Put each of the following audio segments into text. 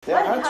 Yeah,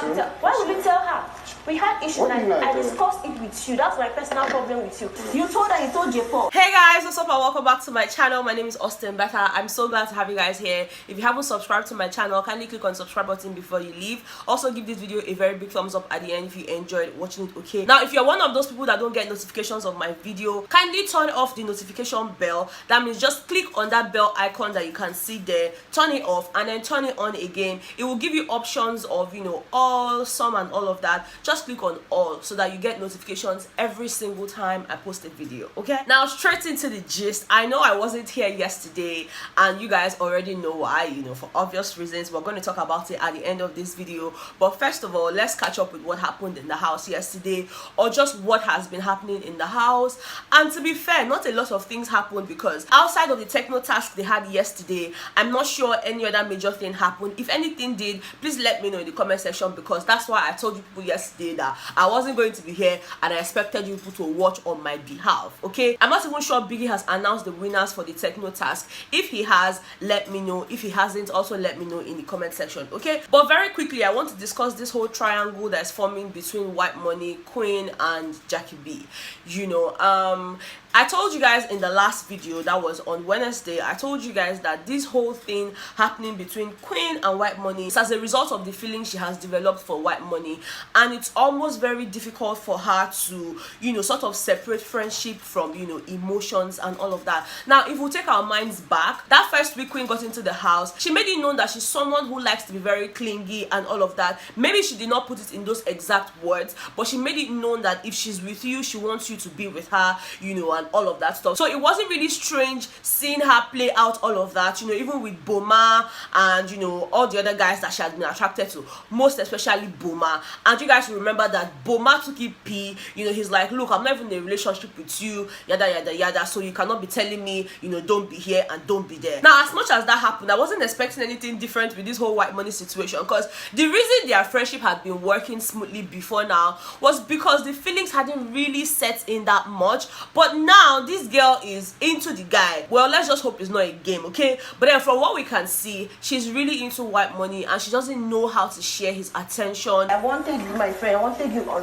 why would you tell her? We had issues and I discussed it with you. That's my personal problem with you. You told her, you told J-Paul. Hey guys, what's up and welcome back to my channel. My name is Austin Betha. I'm so glad to have you guys here. If you haven't subscribed to my channel, kindly click on the subscribe button before you leave. Also give this video a very big thumbs up at the end if you enjoyed watching it, okay? Now, if you're one of those people that don't get notifications of my video, kindly turn off the notification bell. That means just click on that bell icon that you can see there, turn it off, and then turn it on again. It will give you options of, you know, all, some, and all of that. Just click on all so that you get notifications every single time I post a video, okay? Now, straight into the gist. I know I wasn't here yesterday and you guys already know why, you know, for obvious reasons. We're going to talk about it at the end of this video, but first of all, let's catch up with what happened in the house yesterday, or just what has been happening in the house. And to be fair, not a lot of things happened, because outside of the techno task they had yesterday, I'm not sure any other major thing happened. If anything did, please let me know in the comment section, because that's why I told you people yesterday that I wasn't going to be here and I expected you people to watch on my behalf, okay? I'm not even sure Biggie has announced the winners for the techno task. If he has, let me know. If he hasn't, also let me know in the comment section, okay? But very quickly, I want to discuss this whole triangle that's forming between Whitemoney, Queen, and Jackie B. You know, I told you guys in the last video that was on Wednesday, I told you guys that this whole thing happening between Queen and Whitemoney is as a result of the feeling she has developed for Whitemoney, and it's almost very difficult for her to, you know, sort of separate friendship from, you know, emotions and all of that. Now, if we take our minds back, that first week Queen got into the house, she made it known that she's someone who likes to be very clingy and all of that. Maybe she did not put it in those exact words, but she made it known that if she's with you, she wants you to be with her, you know, and all of that stuff. So it wasn't really strange seeing her play out all of that, you know, even with Boma and, you know, all the other guys that she has been attracted to, most especially Boma. And you guys will remember that Boma took it P, you know, he's like, look, I'm not even in a relationship with you, yada yada yada, so you cannot be telling me, you know, don't be here and don't be there. Now, as much as that happened, I wasn't expecting anything different with this whole Whitemoney situation, because the reason their friendship had been working smoothly before now was because the feelings hadn't really set in that much. But now this girl is into the guy. Well, let's just hope it's not a game, okay? But then from what we can see, she's really into Whitemoney and she doesn't know how to share his attention. I wanted you, my friend, I wanted you on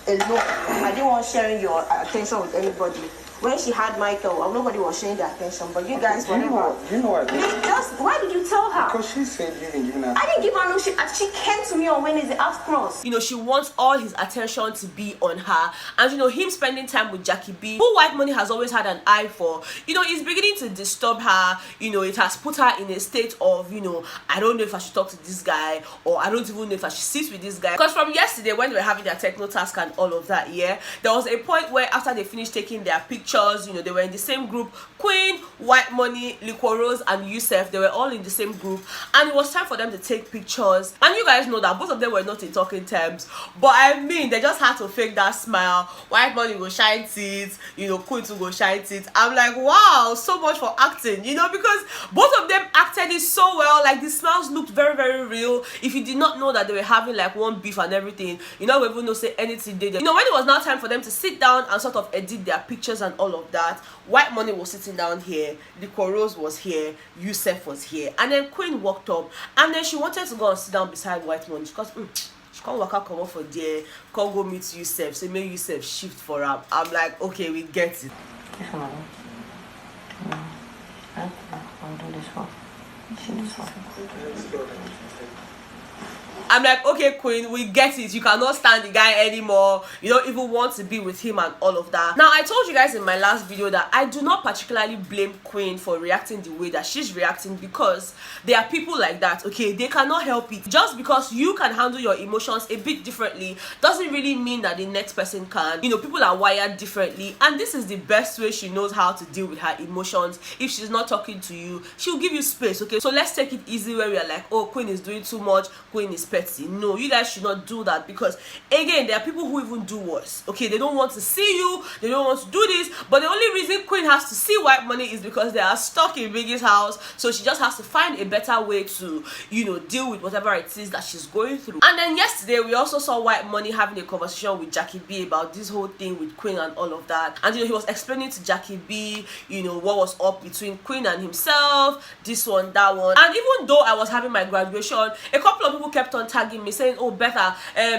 alone. I didn't want sharing your attention with anybody. When she had Michael, nobody was sharing their attention, but you guys were. You know what? Why did you tell her? Because she said you didn't give her. I didn't give her no shit. She came to me on Wednesday, asked cross. You know, she wants all his attention to be on her, and you know, him spending time with Jackie B, who Whitemoney has always had an eye for, you know, is beginning to disturb her. You know, it has put her in a state of, you know, I don't know if I should talk to this guy, or I don't even know if I should sit with this guy. Because from yesterday, when they were having their techno task and all of that, yeah, there was a point where after they finished taking their pictures, you know, they were in the same group. Queen, Whitemoney, Liquor Rose, and Yusef, they were all in the same group, and it was time for them to take pictures. And you guys know that both of them were not in talking terms, but I mean, they just had to fake that smile. Whitemoney will shine teeth, you know, Queen will go shine teeth. I'm like, wow, so much for acting, you know, because both of them acted it so well. Like, the smiles looked very, very real. If you did not know that they were having like one beef and everything, you know, we even know say anything they did. You know, when it was now time for them to sit down and sort of edit their pictures and all of that, Whitemoney was sitting down here, Liquor Rose was here, Yusef was here, and then Queen walked up, and then she wanted to go and sit down beside Whitemoney because she can't walk out, come up for there, can't go meet Yusef, so make Yusef shift for her. I'm like, okay, we get it. I'll do this one. This one. I'm like, okay, Queen, we get it. You cannot stand the guy anymore. You don't even want to be with him and all of that. Now, I told you guys in my last video that I do not particularly blame Queen for reacting the way that she's reacting, because there are people like that, okay? They cannot help it. Just because you can handle your emotions a bit differently doesn't really mean that the next person can. You know, people are wired differently, and this is the best way she knows how to deal with her emotions. If she's not talking to you, she'll give you space, okay? So let's take it easy where we are like, oh, Queen is doing too much, Queen is petty. No, you guys should not do that, because again, there are people who even do worse, okay? They don't want to see you, they don't want to do this, but the only reason Queen has to see Whitemoney is because they are stuck in Biggie's house, so she just has to find a better way to, you know, deal with whatever it is that she's going through. And then yesterday we also saw Whitemoney having a conversation with Jackie B about this whole thing with Queen and all of that, and you know, he was explaining to Jackie B, you know, what was up between Queen and himself, this one, that one. And even though I was having my graduation, a couple of people kept on on tagging me saying, oh Betha,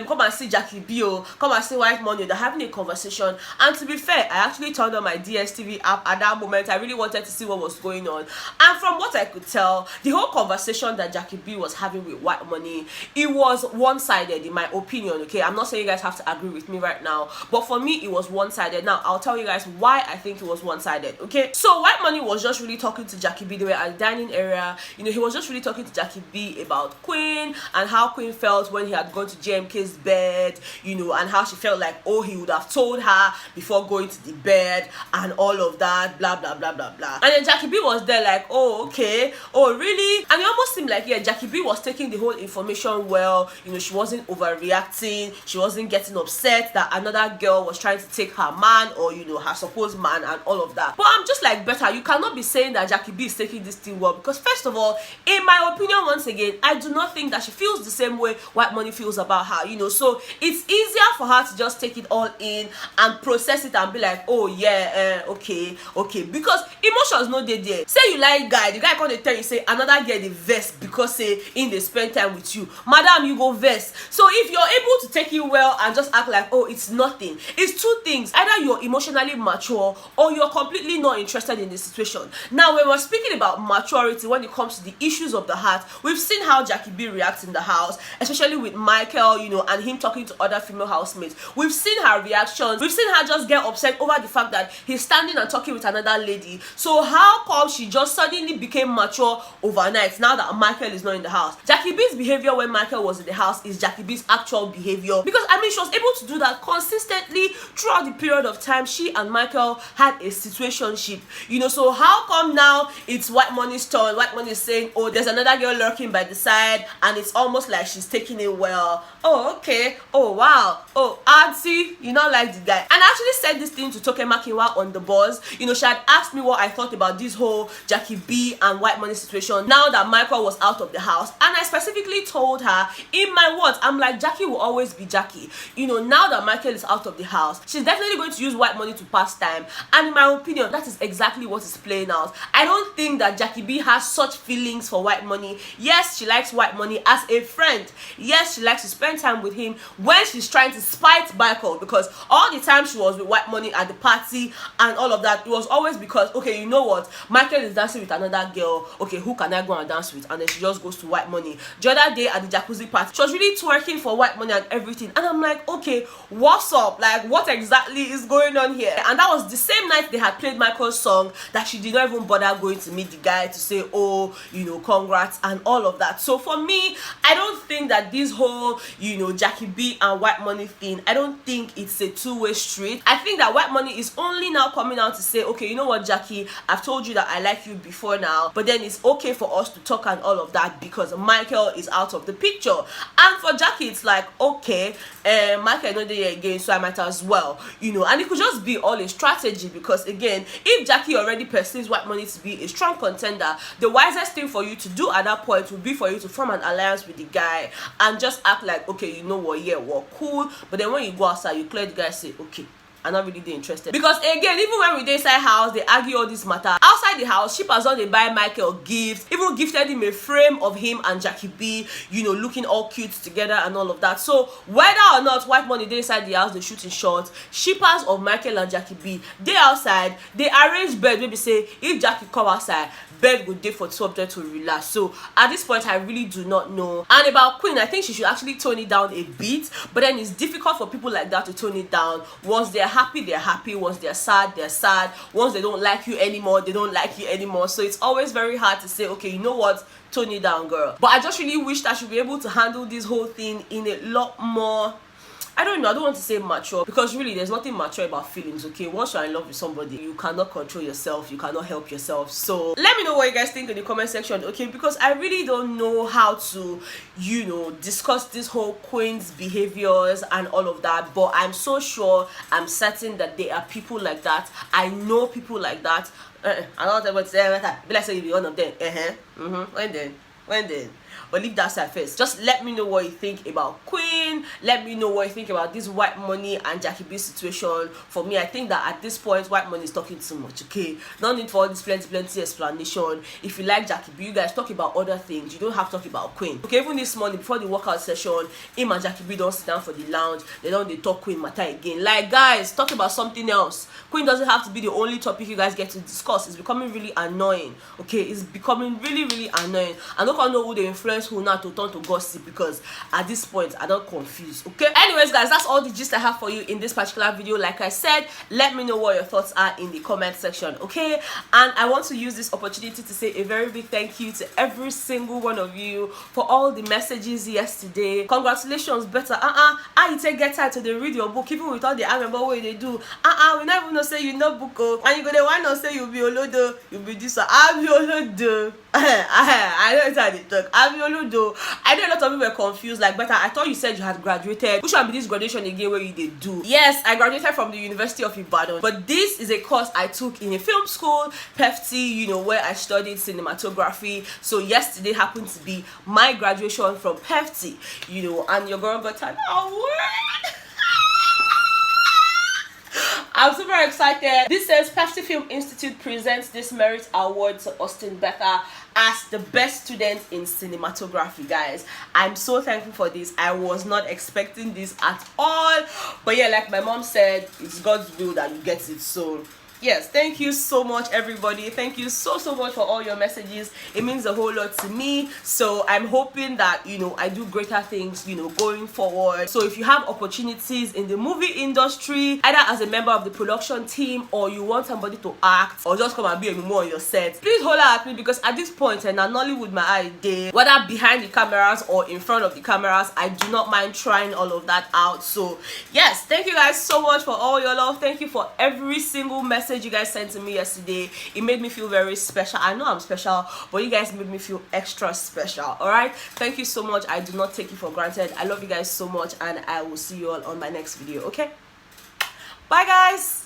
come and see Jackie B, come and see Whitemoney. They're having a conversation, and to be fair, I actually turned on my DSTV app at that moment. I really wanted to see what was going on, and from what I could tell, the whole conversation that Jackie B was having with Whitemoney, it was one-sided in my opinion. Okay, I'm not saying you guys have to agree with me right now, but for me it was one-sided. Now I'll tell you guys why I think it was one-sided. Okay, so Whitemoney was just really talking to Jackie B. They were at the dining area, you know, he was just really talking to Jackie B about Queen and how Queen felt when he had gone to JMK's bed, you know, and how she felt like, oh, he would have told her before going to the bed and all of that, blah blah blah blah blah. And then Jackie B was there like, oh okay, oh really? And it almost seemed like, yeah, Jackie B was taking the whole information well, you know, she wasn't overreacting, she wasn't getting upset that another girl was trying to take her man, or you know, her supposed man and all of that. But I'm just like, Betha, you cannot be saying that Jackie B is taking this thing well, because first of all, in my opinion, once again, I do not think that she feels the same way Whitemoney feels about her, you know. So it's easier for her to just take it all in and process it and be like, oh yeah, okay, because emotions no dey there. Say you like guy, the guy come dey tell you say another girl dey vex because say in they spend time with you, madam, you go vex. So if you're able to take it well and just act like, oh, it's nothing, it's two things: either you're emotionally mature or you're completely not interested in the situation. Now when we're speaking about maturity when it comes to the issues of the heart, we've seen how Jackie B reacts in the house, especially with Michael, you know, and him talking to other female housemates. We've seen her reactions, we've seen her just get upset over the fact that he's standing and talking with another lady. So how come she just suddenly became mature overnight now that Michael is not in the house? Jackie B's behavior when Michael was in the house is Jackie B's actual behavior, because I mean, she was able to do that consistently throughout the period of time she and Michael had a situationship, you know. So how come now it's Whitemoney's turn? Whitemoney is saying, oh, there's another girl lurking by the side, and it's almost like she's taking it well. Oh okay, oh wow, oh auntie, you not like the guy. And I actually said this thing to Toke Makinwa on the buzz, you know. She had asked me what I thought about this whole Jackie B and Whitemoney situation now that Michael was out of the house, and I specifically told her, in my words, I'm like, Jackie will always be Jackie, you know. Now that Michael is out of the house, she's definitely going to use Whitemoney to pass time, and in my opinion, that is exactly what is playing out. I don't think that Jackie B has such feelings for Whitemoney. Yes, she likes Whitemoney as a friend. Yes, she likes to spend time with him when she's trying to spite Michael, because all the time she was with Whitemoney at the party and all of that, it was always because, okay, you know what, Michael is dancing with another girl, okay, who can I go and dance with? And then she just goes to Whitemoney. The other day at the jacuzzi party, she was really twerking for Whitemoney and everything, and I'm like, okay, what's up? Like, what exactly is going on here? And that was the same night they had played Michael's song that she did not even bother going to meet the guy to say, oh, you know, congrats and all of that. So for me, I don't think that this whole, you know, Jackie B and Whitemoney thing, I don't think it's a two-way street. I think that Whitemoney is only now coming out to say, okay, you know what, Jackie, I've told you that I like you before now, but then it's okay for us to talk and all of that because Michael is out of the picture. And for Jackie, it's like, okay, Michael not there again, so I might as well, you know. And it could just be all a strategy, because again, if Jackie already perceives Whitemoney to be a strong contender, the wisest thing for you to do at that point would be for you to form an alliance with the guy and just act like, okay, you know what, yeah, we're cool. But then when you go outside, you clear the guy, say, okay, I'm not really interested. Because again, even when we dey inside house, they argue all this matter. Outside the house, shippers don dey buy Michael gifts, even gifted him a frame of him and Jackie B, you know, looking all cute together and all of that. So whether or not Whitemoney dey inside the house, they shooting short, shippers of Michael and Jackie B, they outside, they arrange bed, maybe say if Jackie come outside, bed go dey for subject to relax. So at this point, I really do not know. And about Queen, I think she should actually tone it down a bit, but then it's difficult for people like that to tone it down. Once they're happy, they're happy. Once they're sad, they're sad. Once they don't like you anymore, they don't like you anymore. So it's always very hard to say, okay, you know what, tone it down, girl. But I just really wish that she'd be able to handle this whole thing in a lot more, I don't know, I don't want to say mature, because really there's nothing mature about feelings, okay? Once you're in love with somebody, you cannot control yourself, you cannot help yourself. So let me know what you guys think in the comment section, okay? Because I really don't know how to, you know, discuss this whole Queen's behaviors and all of that, but I'm so sure, I'm certain that there are people like that. I know people like that. I don't want to say that, but let's say you be one of them. When then? but leave that aside first. Just let me know what you think about Queen. Let me know what you think about this Whitemoney and Jackie B situation. For me, I think that at this point Whitemoney is talking too much. Okay, no need for all this plenty explanation. If you like Jackie B, you guys talk about other things. You don't have to talk about Queen. Okay, even this morning before the workout session, him and Jackie B don't sit down for the lounge. They talk Queen matter again. Like, guys, talk about something else. Queen doesn't have to be the only topic you guys get to discuss. It's becoming really annoying. Okay, it's becoming really annoying. I don't know who they influence who now to turn to gossip, because at this point I don't confuse. Okay, anyways guys, that's all the gist I have for you in this particular video. Like I said, let me know what your thoughts are in the comment section. Okay, and I want to use this opportunity to say a very big thank you to every single one of you for all the messages yesterday. Congratulations, Betha. How you take get time to read your book even with all the Amebo way they do. We never even know say you know book, and you go there why not say you be olodo, you be this one. I be olodo. I know it's how they talk. I be olodo. I know a lot of people were confused. Like, Betha, I thought you said you had graduated. Which one be this graduation again where you did do? Yes, I graduated from the University of Ibadan, but this is a course I took in a film school, PEFT, you know, where I studied cinematography. So yesterday happened to be my graduation from PEFT, you know, and your girl got an award. I'm super excited. This says PEFT Film Institute presents this merit award to Austin Betha as the best student in cinematography. Guys, I'm so thankful for this. I was not expecting this at all, but yeah, like my mom said, it's God's will that you get it. So yes, thank you so much everybody. Thank you so much for all your messages. It means a whole lot to me. So I'm hoping that, you know, I do greater things, you know, going forward. So if you have opportunities in the movie industry, either as a member of the production team, or you want somebody to act, or just come and be a memo on your set, please holler at me, because at this point, and I'm Nollywood my idea, whether behind the cameras or in front of the cameras, I do not mind trying all of that out. So yes, thank you guys so much for all your love. Thank you for every single message you guys sent to me yesterday. It made me feel very special. I know I'm special, but you guys made me feel extra special. All right, thank you so much. I do not take you for granted. I love you guys so much, and I will see you all on my next video. Okay, bye guys.